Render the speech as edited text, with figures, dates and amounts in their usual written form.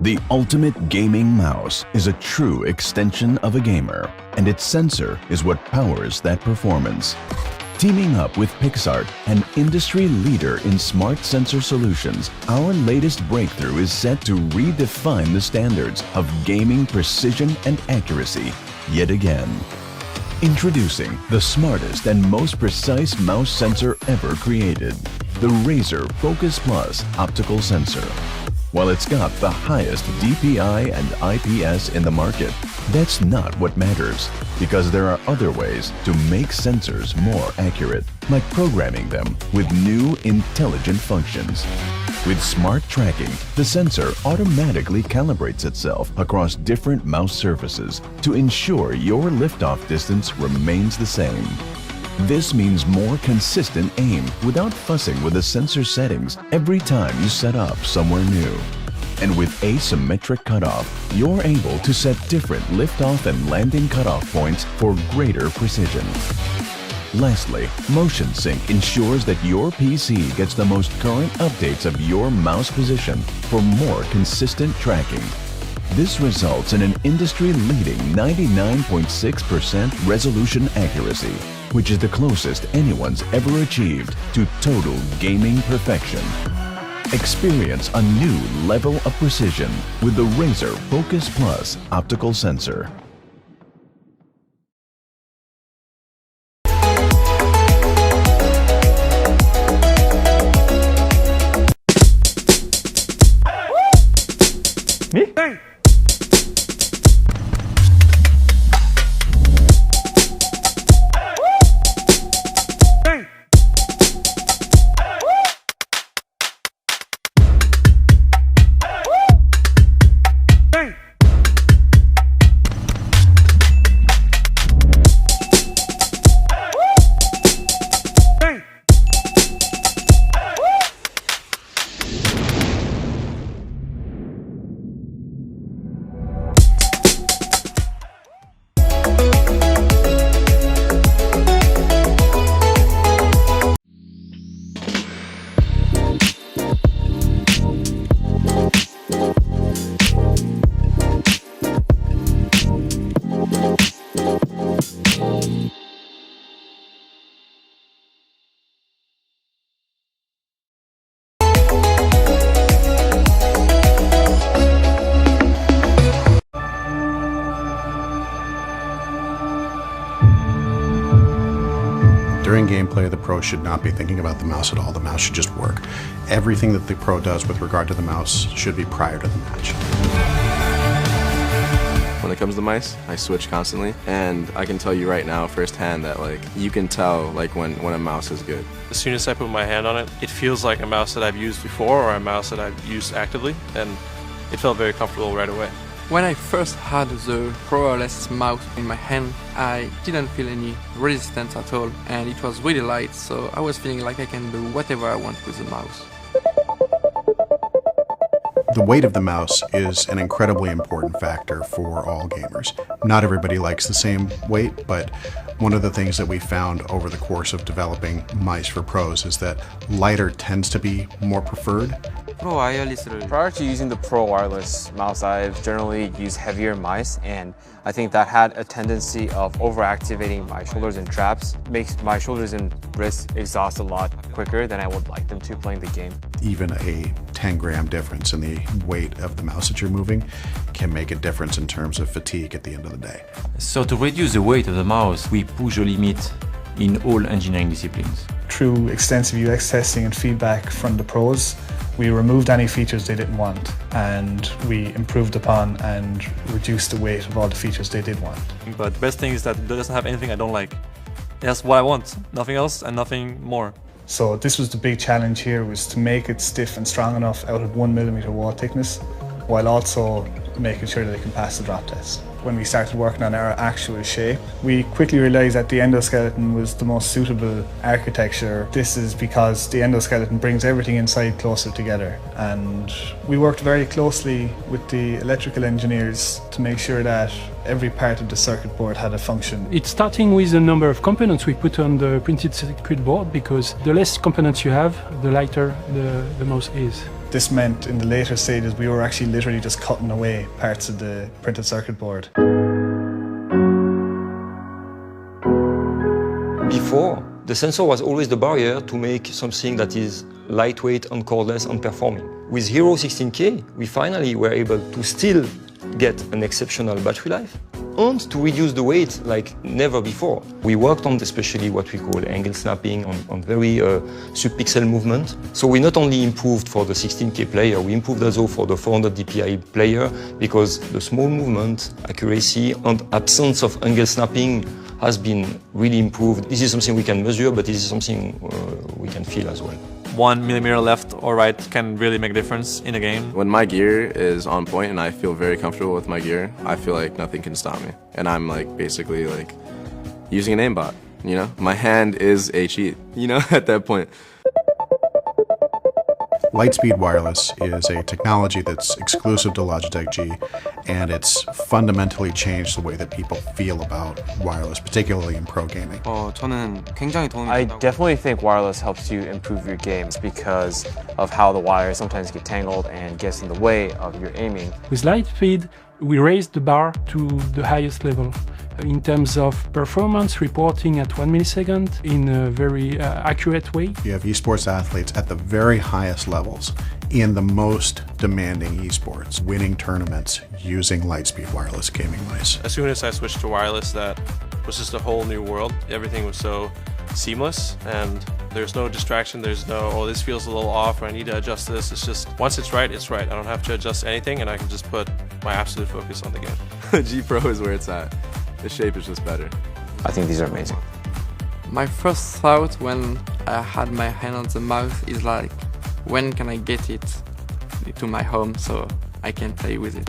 The ultimate gaming mouse is a true extension of a gamer, and its sensor is what powers that performance. Teaming up with Pixart, an industry leader in smart sensor solutions, our latest breakthrough is set to redefine the standards of gaming precision and accuracy yet again. Introducing the smartest and most precise mouse sensor ever created, the Razer Focus Plus optical sensor. While it's got the highest DPI and IPS in the market, that's not what matters, because there are other ways to make sensors more accurate, like programming them with new intelligent functions. With smart tracking, the sensor automatically calibrates itself across different mouse surfaces to ensure your liftoff distance remains the same. This means more consistent aim without fussing with the sensor settings every time you set up somewhere new. And with asymmetric cutoff, you're able to set different liftoff and landing cutoff points for greater precision. Lastly, Motion Sync ensures that your PC gets the most current updates of your mouse position for more consistent tracking. This results in an industry-leading 99.6% resolution accuracy, which is the closest anyone's ever achieved to total gaming perfection. Experience a new level of precision with the Razer Focus Plus optical sensor. Me? Hey. During gameplay, the pro should not be thinking about the mouse at all. The mouse should just work. Everything that the pro does with regard to the mouse should be prior to the match. When it comes to mice, I switch constantly, and I can tell you right now firsthand that you can tell when a mouse is good. As soon as I put my hand on it, it feels like a mouse that I've used before or a mouse that I've used actively, and it felt very comfortable right away. When I first had the Pro-less mouse in my hand, I didn't feel any resistance at all, and it was really light, so I was feeling like I can do whatever I want with the mouse. The weight of the mouse is an incredibly important factor for all gamers. Not everybody likes the same weight, but one of the things that we found over the course of developing mice for pros is that lighter tends to be more preferred. Prior to using the Pro Wireless mouse, I've generally used heavier mice, and I think that had a tendency of overactivating my shoulders and traps, makes my shoulders and wrists exhaust a lot quicker than I would like them to playing the game. Even a 10-gram difference in the weight of the mouse that you're moving can make a difference in terms of fatigue at the end of the day. So to reduce the weight of the mouse, we push the limit in all engineering disciplines. Through extensive UX testing and feedback from the pros, we removed any features they didn't want, and we improved upon and reduced the weight of all the features they did want. But the best thing is that it doesn't have anything I don't like. That's what I want, nothing else and nothing more. So this was the big challenge here, was to make it stiff and strong enough out of 1mm wall thickness, while also making sure that it can pass the drop test. When we started working on our actual shape, we quickly realized that the endoskeleton was the most suitable architecture. This is because the endoskeleton brings everything inside closer together, and we worked very closely with the electrical engineers to make sure that every part of the circuit board had a function. It's starting with the number of components we put on the printed circuit board, because the less components you have, the lighter the mouse is. This meant in the later stages we were actually literally just cutting away parts of the printed circuit board. Before, the sensor was always the barrier to make something that is lightweight and cordless and performing. With Hero 16K, we finally were able to still get an exceptional battery life and to reduce the weight like never before. We worked on especially what we call angle snapping, on very sub-pixel movement. So we not only improved for the 16K player, we improved also for the 400 DPI player, because the small movement, accuracy and absence of angle snapping has been really improved. This is something we can measure, but this is something we can feel as well. 1 millimeter left or right can really make a difference in a game. When my gear is on point and I feel very comfortable with my gear, I feel like nothing can stop me. And I'm like basically like using an aimbot, you know? My hand is a cheat, you know, at that point. Lightspeed Wireless is a technology that's exclusive to Logitech G, and it's fundamentally changed the way that people feel about wireless, particularly in pro gaming. I definitely think wireless helps you improve your games because of how the wires sometimes get tangled and gets in the way of your aiming. With Lightspeed, we raised the bar to the highest level in terms of performance, reporting at 1 millisecond in a very accurate way. You have esports athletes at the very highest levels in the most demanding esports, winning tournaments using Lightspeed wireless gaming mice. As soon as I switched to wireless, that was just a whole new world. Everything was so seamless and there's no distraction, there's no, oh, this feels a little off or I need to adjust this. It's just, once it's right, it's right. I don't have to adjust anything and I can just put my absolute focus on the game. G Pro is where it's at. The shape is just better. I think these are amazing. My first thought when I had my hand on the mouse is like, when can I get it to my home so I can play with it?